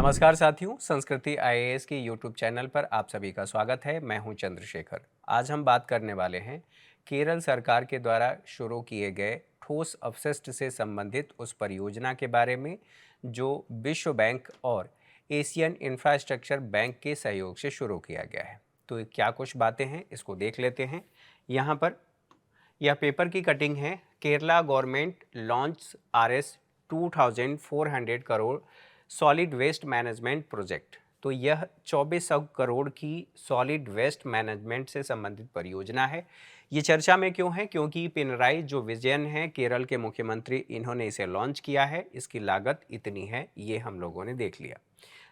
नमस्कार साथियों, संस्कृति आईएएस के यूट्यूब चैनल पर आप सभी का स्वागत है। मैं हूं चंद्रशेखर। आज हम बात करने वाले हैं केरल सरकार के द्वारा शुरू किए गए ठोस अपशिष्ट से संबंधित उस परियोजना के बारे में जो विश्व बैंक और एशियन इंफ्रास्ट्रक्चर बैंक के सहयोग से शुरू किया गया है। तो ये क्या कुछ बातें हैं, इसको देख लेते हैं। यहाँ पर यह पेपर की कटिंग है। Kerala government launch RS 2400 crore solid waste management project. तो यह 2400 करोड़ की सॉलिड वेस्ट मैनेजमेंट से संबंधित परियोजना है। ये चर्चा में क्यों है? क्योंकि पिनराई जो विजयन है केरल के मुख्यमंत्री, इन्होंने इसे लॉन्च किया है। इसकी लागत इतनी है, ये हम लोगों ने देख लिया।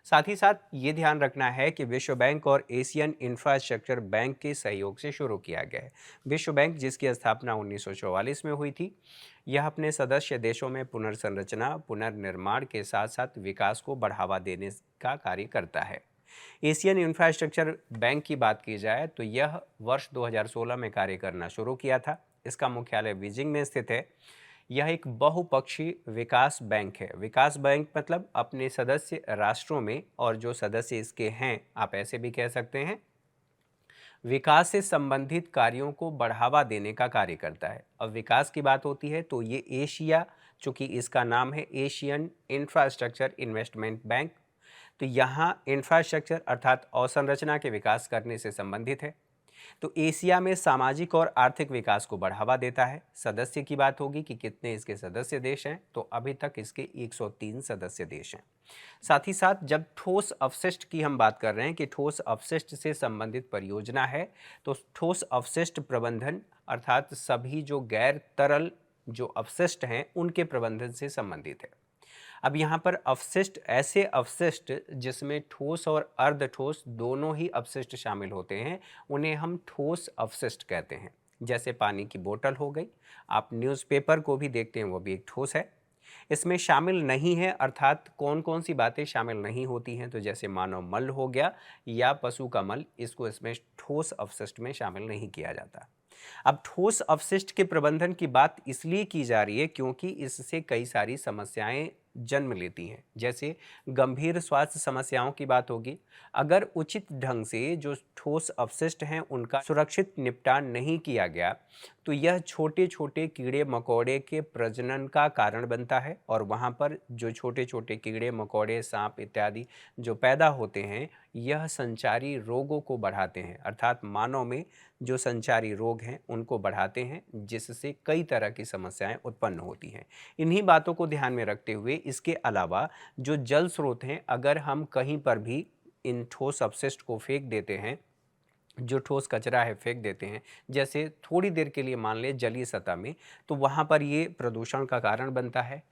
साथ ही साथ ये ध्यान रखना है कि विश्व बैंक और एशियन इंफ्रास्ट्रक्चर बैंक के सहयोग से शुरू किया गया है। विश्व बैंक, जिसकी स्थापना 1944 में हुई थी, यह अपने सदस्य देशों में पुनर्संरचना, पुनर्निर्माण के साथ साथ विकास को बढ़ावा देने का कार्य करता है। एशियन इंफ्रास्ट्रक्चर बैंक की बात की जाए तो यह वर्ष 2016 में कार्य करना शुरू किया था। इसका मुख्यालय बीजिंग में स्थित है। यह एक बहुपक्षीय विकास बैंक है। विकास बैंक मतलब अपने सदस्य राष्ट्रों में, और जो सदस्य इसके हैं, आप ऐसे भी कह सकते हैं, विकास से संबंधित कार्यों को बढ़ावा देने का कार्य करता है। अब विकास की बात होती है तो ये एशिया, चूंकि इसका नाम है एशियन इंफ्रास्ट्रक्चर इन्वेस्टमेंट बैंक, तो यहाँ इंफ्रास्ट्रक्चर अर्थात अवसंरचना के विकास करने से संबंधित है। तो एशिया में सामाजिक और आर्थिक विकास को बढ़ावा देता है। सदस्य की बात होगी कि कितने इसके सदस्य देश हैं, तो अभी तक इसके 103 सदस्य देश हैं। साथ ही साथ जब ठोस अपशिष्ट की हम बात कर रहे हैं कि ठोस अपशिष्ट से संबंधित परियोजना है, तो ठोस अपशिष्ट प्रबंधन अर्थात सभी जो गैर तरल जो अपशिष्ट हैं उनके प्रबंधन से संबंधित है। अब यहाँ पर अपशिष्ट, ऐसे अपशिष्ट जिसमें ठोस और अर्ध ठोस दोनों ही अपशिष्ट शामिल होते हैं, उन्हें हम ठोस अपशिष्ट कहते हैं। जैसे पानी की बोतल हो गई, आप न्यूज़पेपर को भी देखते हैं, वो भी एक ठोस है। इसमें शामिल नहीं है अर्थात कौन कौन सी बातें शामिल नहीं होती हैं, तो जैसे मानव मल हो गया या पशु का मल, इसको इसमें ठोस अपशिष्ट में शामिल नहीं किया जाता। अब ठोस अपशिष्ट के प्रबंधन की बात इसलिए की जा रही है क्योंकि इससे कई सारी समस्याएं जन्म लेती हैं। जैसे गंभीर स्वास्थ्य समस्याओं की बात होगी। अगर उचित ढंग से जो ठोस अपशिष्ट हैं उनका सुरक्षित निपटान नहीं किया गया तो यह छोटे छोटे कीड़े मकोड़े के प्रजनन का कारण बनता है, और वहाँ पर जो छोटे छोटे कीड़े मकोड़े, सांप इत्यादि जो पैदा होते हैं, यह संचारी रोगों को बढ़ाते हैं, अर्थात मानव में जो संचारी रोग हैं उनको बढ़ाते हैं, जिससे कई तरह की समस्याएं उत्पन्न होती हैं। इन्हीं बातों को ध्यान में रखते हुए इसके अलावा जो जल स्रोत हैं, अगर हम कहीं पर भी इन ठोस अपशिष्ट को फेंक देते हैं, जो ठोस कचरा है फेंक देते हैं, जैसे थोड़ी देर के लिए मान लें जलीय सतह में, तो वहाँ पर ये प्रदूषण का कारण बनता है।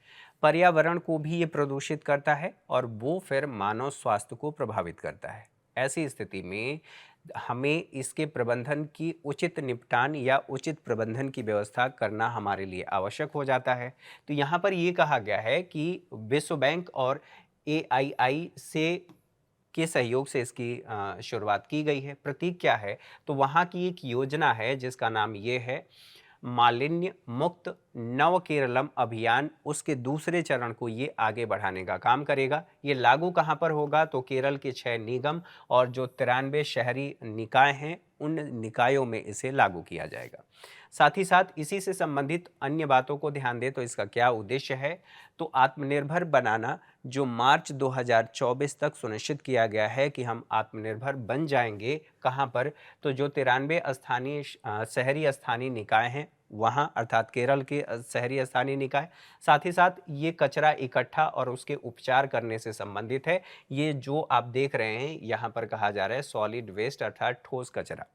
पर्यावरण को भी ये प्रदूषित करता है और वो फिर मानव स्वास्थ्य को प्रभावित करता है। ऐसी स्थिति में हमें इसके प्रबंधन की उचित निपटान या उचित प्रबंधन की व्यवस्था करना हमारे लिए आवश्यक हो जाता है। तो यहाँ पर ये कहा गया है कि विश्व बैंक और AII से के सहयोग से इसकी शुरुआत की गई है। प्रतीक क्या है? तो वहाँ की एक योजना है जिसका नाम ये है मालिन्य मुक्त नव केरलम अभियान। उसके दूसरे चरण को ये आगे बढ़ाने का काम करेगा। ये लागू कहाँ पर होगा? तो केरल के 6 निगम और जो 93 शहरी निकाय हैं, उन निकायों में इसे लागू किया जाएगा। साथ ही साथ इसी से संबंधित अन्य बातों को ध्यान दें तो इसका क्या उद्देश्य है? तो आत्मनिर्भर बनाना, जो मार्च 2024 तक सुनिश्चित किया गया है कि हम आत्मनिर्भर बन जाएंगे। कहाँ पर? तो जो 93 स्थानीय शहरी स्थानीय निकाय हैं वहाँ, अर्थात केरल के शहरी स्थानीय निकाय। साथ ही साथ ये कचरा इकट्ठा और उसके उपचार करने से संबंधित है। ये जो आप देख रहे हैं यहाँ पर कहा जा रहा है सॉलिड वेस्ट अर्थात ठोस कचरा।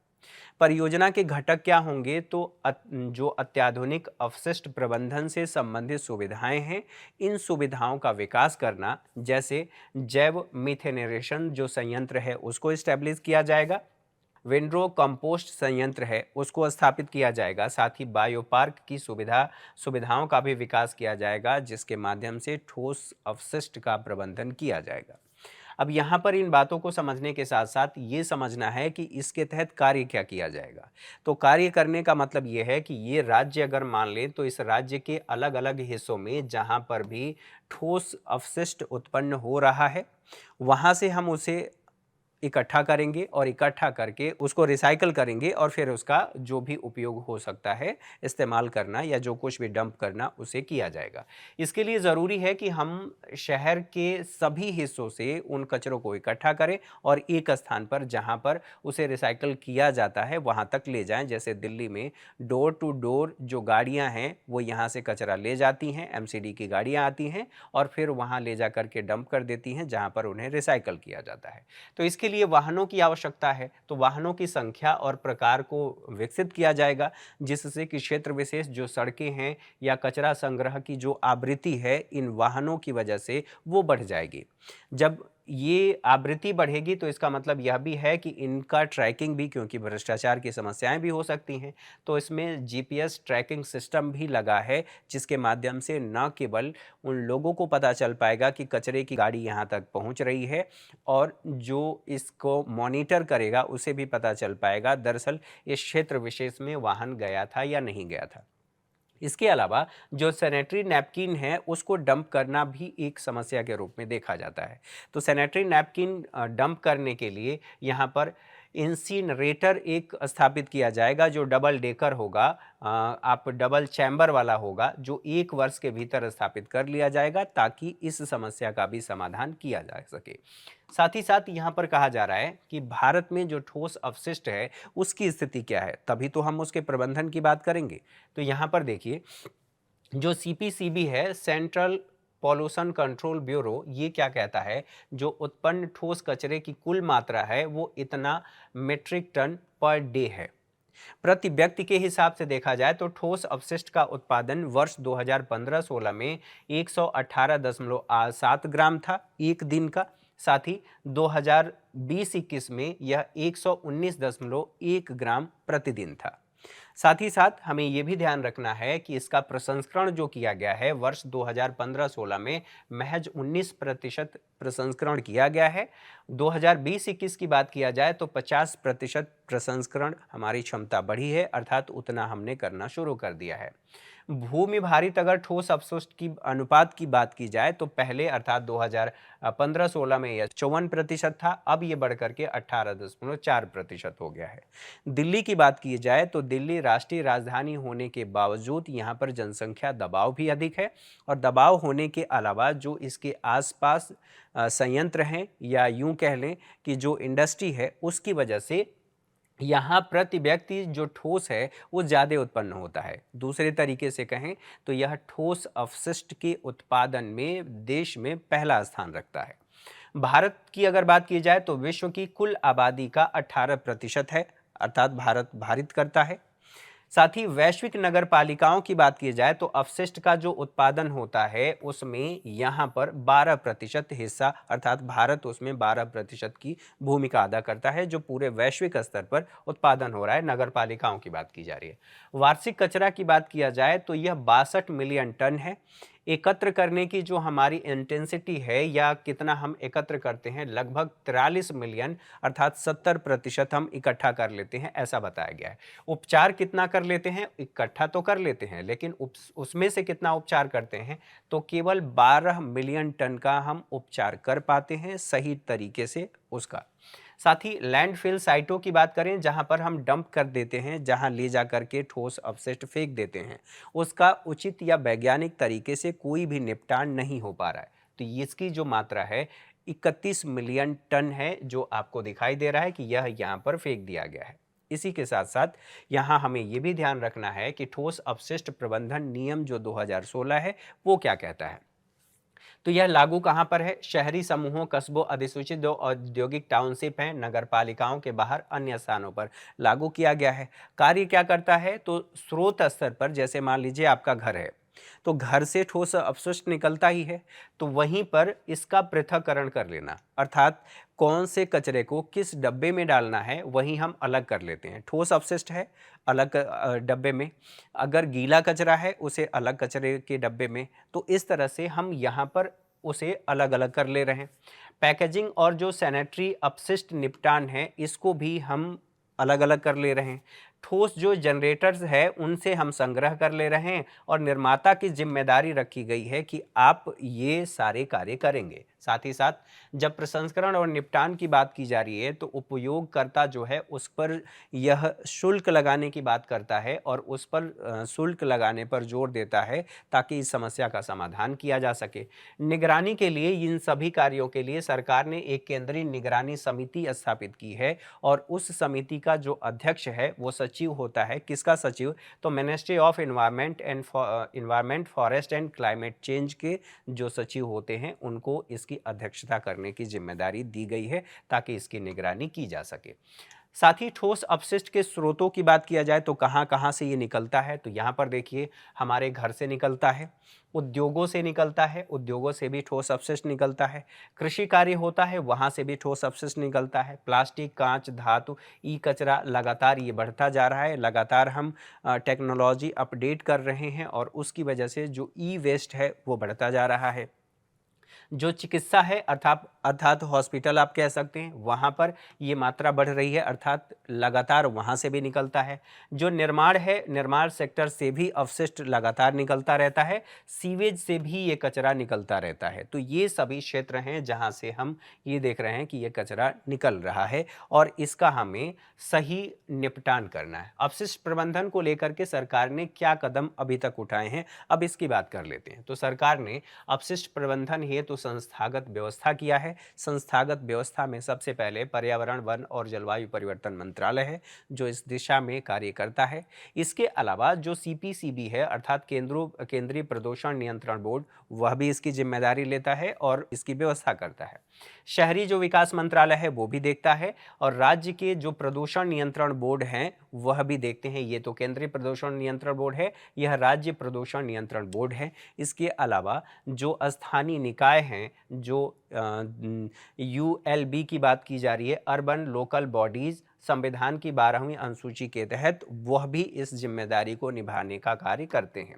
परियोजना के घटक क्या होंगे? तो जो अत्याधुनिक अपशिष्ट प्रबंधन से संबंधित सुविधाएं हैं, इन सुविधाओं का विकास करना, जैसे जैव मिथेनेशन जो संयंत्र है उसको स्टैब्लिश किया जाएगा, विंड्रो कंपोस्ट संयंत्र है उसको स्थापित किया जाएगा, साथ ही बायो पार्क की सुविधाओं का भी विकास किया जाएगा, जिसके माध्यम से ठोस अपशिष्ट का प्रबंधन किया जाएगा। अब यहाँ पर इन बातों को समझने के साथ साथ ये समझना है कि इसके तहत कार्य क्या किया जाएगा। तो कार्य करने का मतलब ये है कि ये राज्य अगर मान लें तो इस राज्य के अलग अलग हिस्सों में जहाँ पर भी ठोस अपशिष्ट उत्पन्न हो रहा है, वहाँ से हम उसे इकट्ठा करेंगे और इकट्ठा करके उसको रिसाइकल करेंगे और फिर उसका जो भी उपयोग हो सकता है इस्तेमाल करना या जो कुछ भी डंप करना उसे किया जाएगा। इसके लिए ज़रूरी है कि हम शहर के सभी हिस्सों से उन कचरों को इकट्ठा करें और एक स्थान पर जहां पर उसे रिसाइकल किया जाता है वहां तक ले जाएं। जैसे दिल्ली में डोर टू डोर जो गाड़ियां हैं वो यहाँ से कचरा ले जाती हैं, एमसीडी की गाड़ियां आती हैं और फिर वहां ले जा करके डंप कर देती हैं जहां पर उन्हें रिसाइकल किया जाता है। तो इसके लिए वाहनों की आवश्यकता है, तो वाहनों की संख्या और प्रकार को विकसित किया जाएगा, जिससे कि क्षेत्र विशेष जो सड़कें हैं या कचरा संग्रह की जो आवृत्ति है इन वाहनों की वजह से वो बढ़ जाएगी। जब ये आवृत्ति बढ़ेगी तो इसका मतलब यह भी है कि इनका ट्रैकिंग भी, क्योंकि भ्रष्टाचार की समस्याएं भी हो सकती हैं, तो इसमें जीपीएस ट्रैकिंग सिस्टम भी लगा है, जिसके माध्यम से न केवल उन लोगों को पता चल पाएगा कि कचरे की गाड़ी यहाँ तक पहुँच रही है और जो इसको मॉनिटर करेगा उसे भी पता चल पाएगा दरअसल इस क्षेत्र विशेष में वाहन गया था या नहीं गया था। इसके अलावा जो सैनिटरी नैपकिन है उसको डंप करना भी एक समस्या के रूप में देखा जाता है। तो सैनिटरी नैपकिन डंप करने के लिए यहाँ पर इंसिनरेटर एक स्थापित किया जाएगा जो डबल डेकर होगा, आप डबल चैम्बर वाला होगा, जो 1 वर्ष के भीतर स्थापित कर लिया जाएगा ताकि इस समस्या का भी समाधान किया जा सके। साथ ही साथ यहाँ पर कहा जा रहा है कि भारत में जो ठोस अपशिष्ट है उसकी स्थिति क्या है, तभी तो हम उसके प्रबंधन की बात करेंगे। तो यहाँ पर देखिए जो सीपीसीबी है, सेंट्रल पॉल्यूशन कंट्रोल ब्यूरो, ये क्या कहता है, जो उत्पन्न ठोस कचरे की कुल मात्रा है वो इतना मीट्रिक टन पर डे है। प्रति व्यक्ति के हिसाब से देखा जाए तो ठोस अपशिष्ट का उत्पादन वर्ष 2015-16 में 118.7 ग्राम था एक दिन का। साथ ही 2020-21 में यह 119.1 ग्राम प्रतिदिन था। साथ ही साथ हमें यह भी ध्यान रखना है कि इसका प्रसंस्करण जो किया गया है वर्ष 2015-16 में महज 19% प्रसंस्करण किया गया है। 2020-21 की बात किया जाए तो 50% प्रसंस्करण हमारी क्षमता बढ़ी है, अर्थात उतना हमने करना शुरू कर दिया है। भूमि भारित अगर ठोस अपशिष्ट की अनुपात की बात की जाए तो पहले अर्थात 2015-16 में यह 54% था, अब ये बढ़कर के 18.4% हो गया है। दिल्ली की बात की जाए तो दिल्ली राष्ट्रीय राजधानी होने के बावजूद यहाँ पर जनसंख्या दबाव भी अधिक है और दबाव होने के अलावा जो इसके आसपास संयंत्र हैं या यूं कह लें कि जो इंडस्ट्री है उसकी वजह से यहाँ प्रति व्यक्ति जो ठोस है वो ज़्यादा उत्पन्न होता है। दूसरे तरीके से कहें तो यह ठोस अपशिष्ट के उत्पादन में देश में पहला स्थान रखता है। भारत की अगर बात की जाए तो विश्व की कुल आबादी का 18% है, अर्थात भारत भारित करता है। साथ ही वैश्विक नगर पालिकाओं की बात की जाए तो अपशिष्ट का जो उत्पादन होता है उसमें यहाँ पर 12% हिस्सा, अर्थात भारत उसमें 12% की भूमिका अदा करता है जो पूरे वैश्विक स्तर पर उत्पादन हो रहा है। नगर पालिकाओं की बात की जा रही है। वार्षिक कचरा की बात किया जाए तो यह 62 मिलियन टन है। एकत्र करने की जो हमारी इंटेंसिटी है या कितना हम एकत्र करते हैं, लगभग 43 मिलियन अर्थात 70% हम इकट्ठा कर लेते हैं, ऐसा बताया गया है। उपचार कितना कर लेते हैं, इकट्ठा तो कर लेते हैं लेकिन उसमें से कितना उपचार करते हैं, तो केवल 12 मिलियन टन का हम उपचार कर पाते हैं सही तरीके से उसका। साथ ही लैंडफिल साइटों की बात करें जहां पर हम डंप कर देते हैं, जहां ले जा करके ठोस अपशिष्ट फेंक देते हैं, उसका उचित या वैज्ञानिक तरीके से कोई भी निपटान नहीं हो पा रहा है। तो इसकी जो मात्रा है 31 मिलियन टन है जो आपको दिखाई दे रहा है कि यह यहाँ पर फेंक दिया गया है। इसी के साथ साथ यहाँ हमें यह भी ध्यान रखना है कि ठोस अपशिष्ट प्रबंधन नियम जो 2016 है वो क्या कहता है। तो यह लागू कहां पर है, शहरी समूहों, कस्बों, अधिसूचित जो औद्योगिक टाउनशिप हैं, नगर पालिकाओं के बाहर अन्य स्थानों पर लागू किया गया है। कार्य क्या करता है, तो स्रोत स्तर पर जैसे मान लीजिए आपका घर है तो घर से ठोस अपशिष्ट निकलता ही है, तो वहीं पर इसका पृथक्करण कर लेना, अर्थात कौन से कचरे को किस डब्बे में डालना है वहीं हम अलग कर लेते हैं। ठोस अपशिष्ट है अलग डब्बे में, अगर गीला कचरा है उसे अलग कचरे के डब्बे में, तो इस तरह से हम यहाँ पर उसे अलग अलग कर ले रहे हैं। पैकेजिंग और जो सैनिटरी अपशिष्ट निपटान है, इसको भी हम अलग अलग कर ले रहे हैं। ठोस जो जनरेटर्स है उनसे हम संग्रह कर ले रहे हैं और निर्माता की जिम्मेदारी रखी गई है कि आप ये सारे कार्य करेंगे। साथ ही साथ जब प्रसंस्करण और निपटान की बात की जा रही है तो उपयोगकर्ता जो है उस पर यह शुल्क लगाने की बात करता है और उस पर शुल्क लगाने पर जोर देता है ताकि इस समस्या का समाधान किया जा सके। निगरानी के लिए इन सभी कार्यों के लिए सरकार ने एक केंद्रीय निगरानी समिति स्थापित की है और उस समिति का जो अध्यक्ष है वो सचिव होता है। किसका सचिव? तो ministry of environment forest and climate change के जो सचिव होते हैं उनको इसकी अध्यक्षता करने की जिम्मेदारी दी गई है ताकि इसकी निगरानी की जा सके। साथ ही ठोस अपशिष्ट के स्रोतों की बात किया जाए तो कहाँ कहाँ से ये निकलता है, तो यहाँ पर देखिए हमारे घर से निकलता है, उद्योगों से निकलता है, उद्योगों से भी ठोस अपशिष्ट निकलता है, कृषि कार्य होता है वहाँ से भी ठोस अपशिष्ट निकलता है, प्लास्टिक, कांच, धातु, ई कचरा, लगातार ये बढ़ता जा रहा है। लगातार हम टेक्नोलॉजी अपडेट कर रहे हैं और उसकी वजह से जो ई वेस्ट है वो बढ़ता जा रहा है। जो चिकित्सा है अर्थात हॉस्पिटल आप कह सकते हैं, वहाँ पर ये मात्रा बढ़ रही है, अर्थात लगातार वहाँ से भी निकलता है। जो निर्माण है, निर्माण सेक्टर से भी अवशिष्ट लगातार निकलता रहता है, सीवेज से भी ये कचरा निकलता रहता है। तो ये सभी क्षेत्र हैं जहाँ से हम ये देख रहे हैं कि ये कचरा निकल रहा है और इसका हमें सही निपटान करना है। अपशिष्ट प्रबंधन को लेकर के सरकार ने क्या कदम अभी तक उठाए हैं, अब इसकी बात कर लेते हैं। तो सरकार ने अपशिष्ट प्रबंधन हेतु संस्थागत व्यवस्था किया है। संस्थागत व्यवस्था में सबसे पहले पर्यावरण, वन और जलवायु परिवर्तन मंत्रालय है जो इस दिशा में कार्य करता है। इसके अलावा जो सीपीसीबी है अर्थात केंद्रीय प्रदूषण नियंत्रण बोर्ड, वह भी इसकी जिम्मेदारी लेता है और इसकी व्यवस्था करता है। शहरी जो विकास मंत्रालय है वो भी देखता है और राज्य के जो प्रदूषण नियंत्रण बोर्ड हैं वह भी देखते हैं। ये तो केंद्रीय प्रदूषण नियंत्रण बोर्ड है, यह राज्य प्रदूषण नियंत्रण बोर्ड है। इसके अलावा जो स्थानीय निकाय हैं, जो यूएलबी की बात की जा रही है, अर्बन लोकल बॉडीज, संविधान की 12वीं अनुसूची के तहत वह भी इस जिम्मेदारी को निभाने का कार्य करते हैं।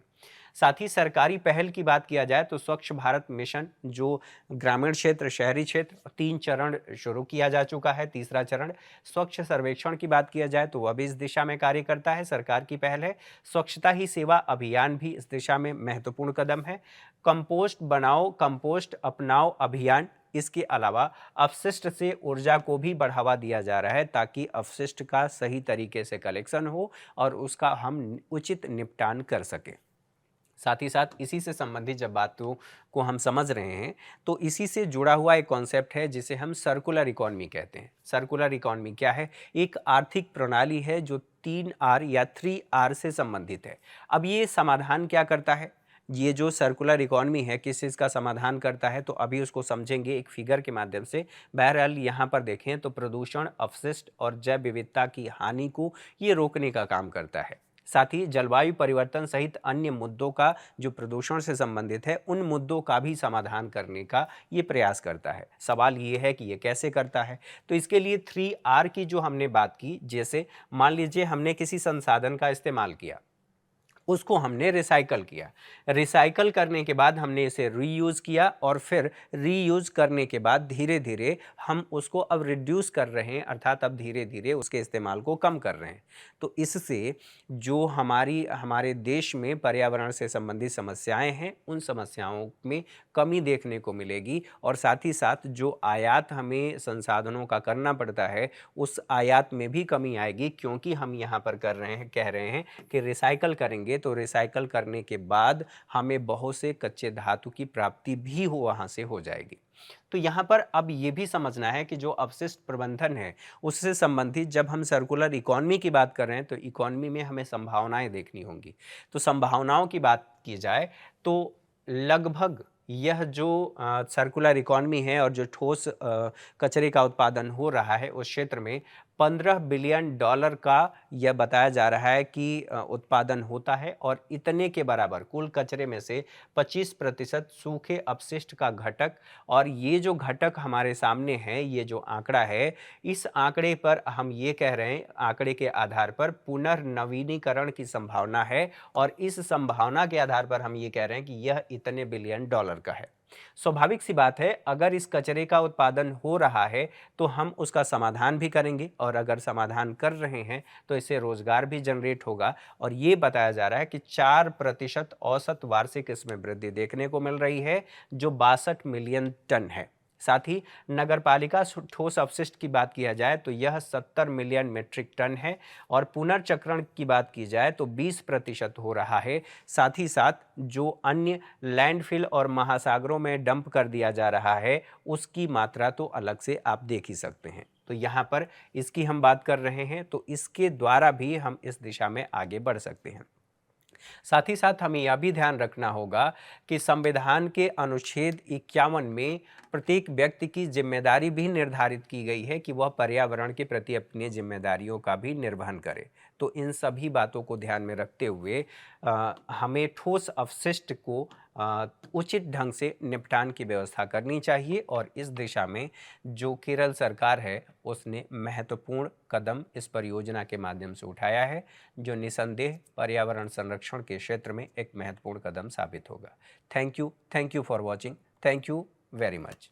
साथ ही सरकारी पहल की बात किया जाए तो स्वच्छ भारत मिशन जो ग्रामीण क्षेत्र, शहरी क्षेत्र, 3 चरण शुरू किया जा चुका है। तीसरा चरण स्वच्छ सर्वेक्षण की बात किया जाए तो वह भी इस दिशा में कार्य करता है, सरकार की पहल है। स्वच्छता ही सेवा अभियान भी इस दिशा में महत्वपूर्ण कदम है। कंपोस्ट बनाओ कंपोस्ट अपनाओ अभियान, इसके अलावा अपशिष्ट से ऊर्जा को भी बढ़ावा दिया जा रहा है ताकि अपशिष्ट का सही तरीके से कलेक्शन हो और उसका हम उचित निपटान कर सकें। साथ ही साथ इसी से संबंधित जब बातों को हम समझ रहे हैं तो इसी से जुड़ा हुआ एक कॉन्सेप्ट है जिसे हम सर्कुलर इकोनॉमी कहते हैं। सर्कुलर इकोनॉमी क्या है? एक आर्थिक प्रणाली है जो 3R या 3R से संबंधित है। अब ये समाधान क्या करता है? ये जो सर्कुलर इकोनॉमी है किस चीज़ का समाधान करता है, तो अभी उसको समझेंगे एक फिगर के माध्यम से। बहरहाल यहाँ पर देखें तो प्रदूषण, अपशिष्ट और जैव विविधता की हानि को ये रोकने का काम करता है। साथ ही जलवायु परिवर्तन सहित अन्य मुद्दों का जो प्रदूषण से संबंधित है उन मुद्दों का भी समाधान करने का ये प्रयास करता है। सवाल ये है कि ये कैसे करता है? तो इसके लिए 3R की जो हमने बात की, जैसे मान लीजिए हमने किसी संसाधन का इस्तेमाल किया, उसको हमने रिसाइकल किया, रिसाइकल करने के बाद हमने इसे रीयूज़ किया और फिर रीयूज़ करने के बाद धीरे धीरे हम उसको अब रिड्यूस कर रहे हैं, अर्थात अब धीरे धीरे उसके इस्तेमाल को कम कर रहे हैं। तो इससे जो हमारे देश में पर्यावरण से संबंधित समस्याएं हैं उन समस्याओं में कमी देखने को मिलेगी और साथ ही साथ जो आयात हमें संसाधनों का करना पड़ता है उस आयात में भी कमी आएगी, क्योंकि हम यहाँ पर कह रहे हैं कि रिसाइकल करेंगे तो रिसाइकल करने के बाद हमें बहुत से कच्चे धातु की प्राप्ति भी वहां से हो जाएगी। तो यहाँ पर अब ये भी समझना है कि जो अपशिष्ट प्रबंधन है उससे संबंधित जब हम सर्कुलर इकोनॉमी की बात कर रहे हैं तो इकोनॉमी में हमें संभावनाएं देखनी होंगी। तो संभावनाओं की बात की जाए तो लगभग यह जो सर्कुलर इकोनॉमी है और जो ठोस कचरे का उत्पादन हो रहा है उस क्षेत्र में $15 बिलियन का यह बताया जा रहा है कि उत्पादन होता है और इतने के बराबर कुल कचरे में से 25% सूखे अपशिष्ट का घटक। और ये जो घटक हमारे सामने है, ये जो आंकड़ा है, इस आंकड़े पर हम ये कह रहे हैं, आंकड़े के आधार पर पुनर्नवीनीकरण की संभावना है और इस संभावना के आधार पर हम ये कह रहे हैं कि यह इतने $1 बिलियन का है। स्वाभाविक सी बात है, अगर इस कचरे का उत्पादन हो रहा है तो हम उसका समाधान भी करेंगे, और अगर समाधान कर रहे हैं तो इससे रोजगार भी जनरेट होगा। और ये बताया जा रहा है कि 4% औसत वार्षिक इसमें वृद्धि देखने को मिल रही है, जो 62 मिलियन टन है। साथ ही नगरपालिका ठोस अपशिष्ट की बात किया जाए तो यह 70 मिलियन मीट्रिक टन है, और पुनर्चक्रण की बात की जाए तो 20% हो रहा है। साथ ही साथ जो अन्य लैंडफिल और महासागरों में डंप कर दिया जा रहा है, उसकी मात्रा तो अलग से आप देख ही सकते हैं। तो यहाँ पर इसकी हम बात कर रहे हैं, तो इसके द्वारा भी हम इस दिशा में आगे बढ़ सकते हैं। साथ ही साथ हमें यह भी ध्यान रखना होगा कि संविधान के अनुच्छेद 51 में प्रत्येक व्यक्ति की जिम्मेदारी भी निर्धारित की गई है कि वह पर्यावरण के प्रति अपनी जिम्मेदारियों का भी निर्वहन करे। तो इन सभी बातों को ध्यान में रखते हुए हमें ठोस अपशिष्ट को उचित ढंग से निपटान की व्यवस्था करनी चाहिए, और इस दिशा में जो केरल सरकार है उसने महत्वपूर्ण कदम इस परियोजना के माध्यम से उठाया है, जो निसंदेह पर्यावरण संरक्षण के क्षेत्र में एक महत्वपूर्ण कदम साबित होगा। Thank you for watching. Thank you very much.